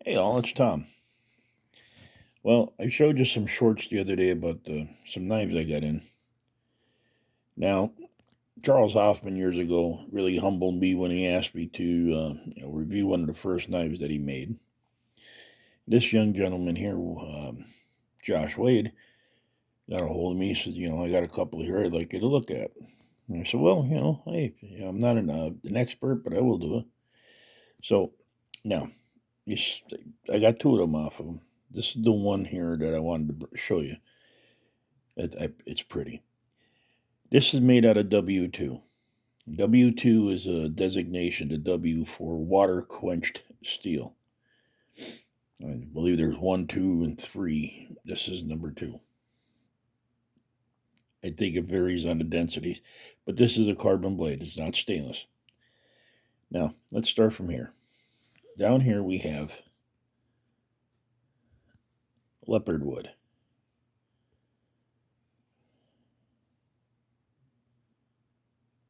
Hey all, it's Tom. Well, I showed you some shorts the other day about some knives I got in. Now, Charles Hoffman years ago really humbled me when he asked me to review one of the first knives that he made. This young gentleman here, Josh Wade, got a hold of me. He said, I got a couple here I'd like you to look at. And I said, well, hey, I'm not an expert, but I will do it. So now, I got two of them off of him. This is the one here that I wanted to show you. It's pretty. This is made out of W2. W2 is a designation, the W for water quenched steel. I believe there's 1, 2, and 3. This is number 2. I think it varies on the densities, but this is a carbon blade. It's not stainless. Now, let's start from here. Down here we have leopard wood.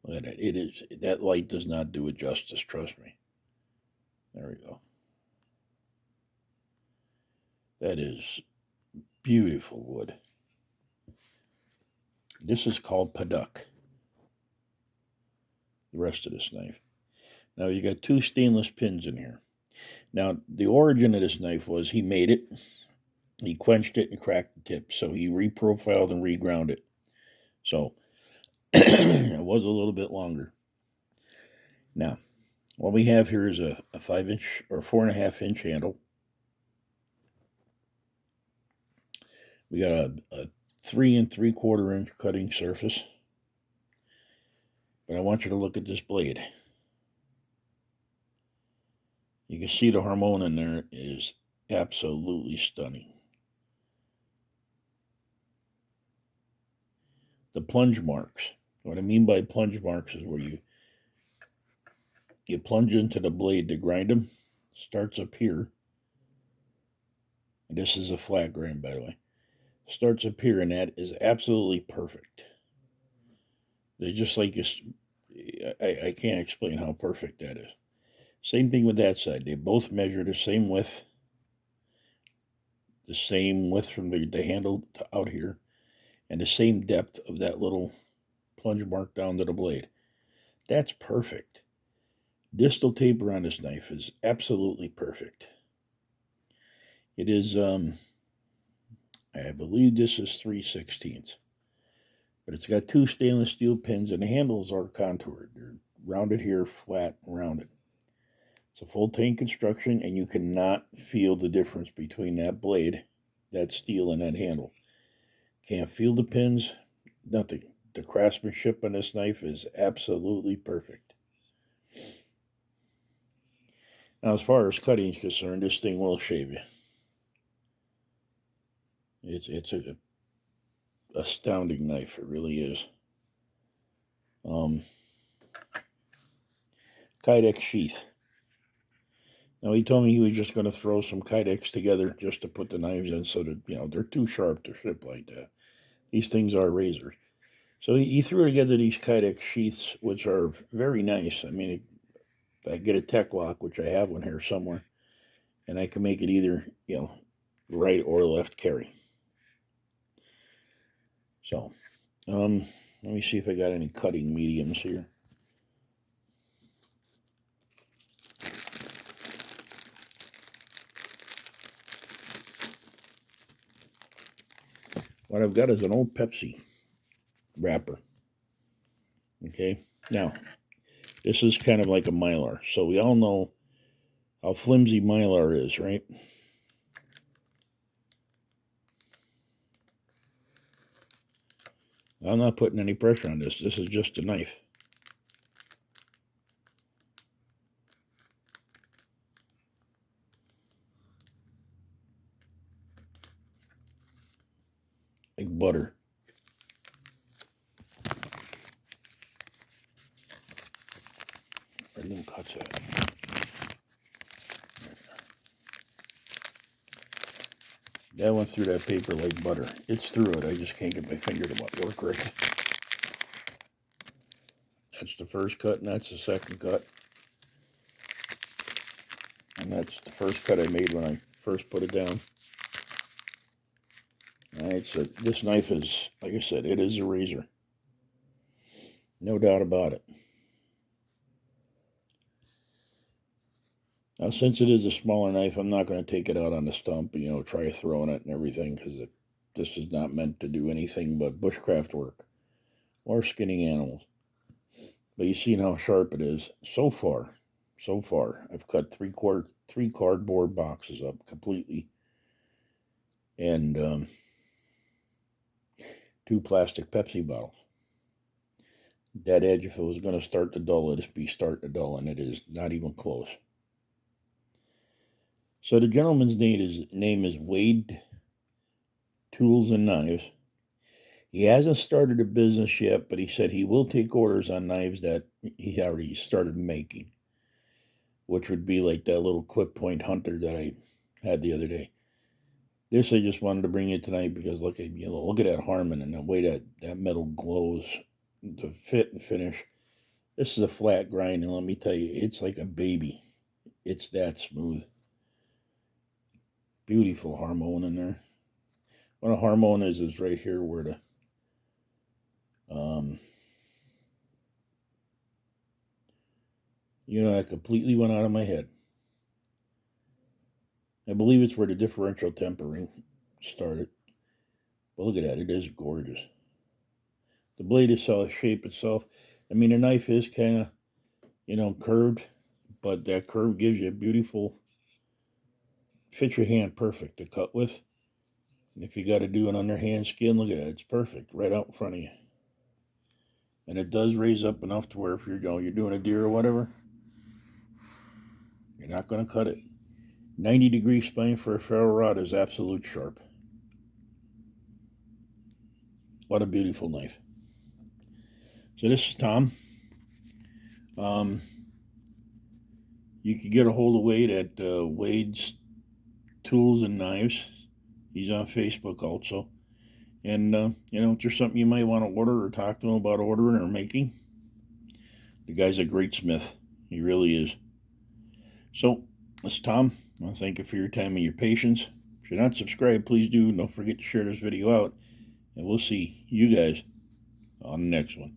Look at that. That light does not do it justice, trust me. There we go. That is beautiful wood. This is called Paduk. The rest of this knife. Now you got 2 stainless pins in here. Now the origin of this knife was he made it, he quenched it and cracked the tip, so he reprofiled and reground it. So it was a little bit longer. Now what we have here is a 5-inch or 4.5-inch handle. We got a 3 3/4 inch cutting surface. But I want you to look at this blade. You can see the Harmon in there is absolutely stunning. The plunge marks. What I mean by plunge marks is where you plunge into the blade to grind them. Starts up here. And this is a flat grind, by the way. Starts up here, and that is absolutely perfect. They just like I can't explain how perfect that is. Same thing with that side. They both measure the same width from the handle to out here, and the same depth of that little plunge mark down to the blade. That's perfect. Distal taper on this knife is absolutely perfect. It is, I believe this is 3/16, but it's got 2 stainless steel pins, and the handles are contoured. They're rounded here, flat, rounded. It's a full tank construction, and you cannot feel the difference between that blade, that steel, and that handle. Can't feel the pins, nothing. The craftsmanship on this knife is absolutely perfect. Now, as far as cutting is concerned, this thing will shave you. It's a astounding knife. It really is. Kydex sheath. Now he told me he was just going to throw some Kydex together just to put the knives in, so that they're too sharp to ship like that. These things are razors. So he threw together these Kydex sheaths, which are very nice. I mean, I get a Tek-Lok, which I have one here somewhere, and I can make it either right or left carry. So, let me see if I got any cutting mediums here. What I've got is an old Pepsi wrapper. Okay, now this is kind of like a Mylar. So we all know how flimsy Mylar is, right? I'm not putting any pressure on this. This is just a knife. Like butter. Where little cuts at? That went through that paper like butter. It's through it. I just can't get my finger to work right. That's the first cut, and that's the second cut. and that's the first cut I made when I first put it down. Alright, so this knife is, like I said, it is a razor. No doubt about it. Now, since it is a smaller knife, I'm not going to take it out on the stump, you know, try throwing it and everything, because this is not meant to do anything but bushcraft work or skinning animals. But you see how sharp it is. So far, I've cut three cardboard boxes up completely, and 2 plastic Pepsi bottles. That edge, if it was going to start to dull, it'd be starting to dull, and it is not even close. So the gentleman's name is Wade Tools and Knives. He hasn't started a business yet, but he said he will take orders on knives that he already started making, which would be like that little clip point hunter that I had the other day. This I just wanted to bring you tonight because look at that Harmon and the way that metal glows, the fit and finish. This is a flat grind, and let me tell you, it's like a baby. It's that smooth. Beautiful Harmon in there. What a Harmon is right here where the that completely went out of my head. I believe it's where the differential tempering started. But look at that, it is gorgeous. The blade itself, shape itself, I mean, the knife is kind of, curved, but that curve gives you a beautiful, fits your hand perfect to cut with. And if you got to do an underhand skin, look at that, it's perfect, right out in front of you. And it does raise up enough to where if you're doing a deer or whatever, you're not going to cut it. 90-degree spine for a ferro rod is absolute sharp. What a beautiful knife. So this is Tom. You can get a hold of Wade at Wade's Tools and Knives. He's on Facebook also. And, if there's something you might want to order or talk to him about ordering or making, the guy's a great smith. He really is. So, this is Tom. I want to thank you for your time and your patience. If you're not subscribed, please do. Don't forget to share this video out. And we'll see you guys on the next one.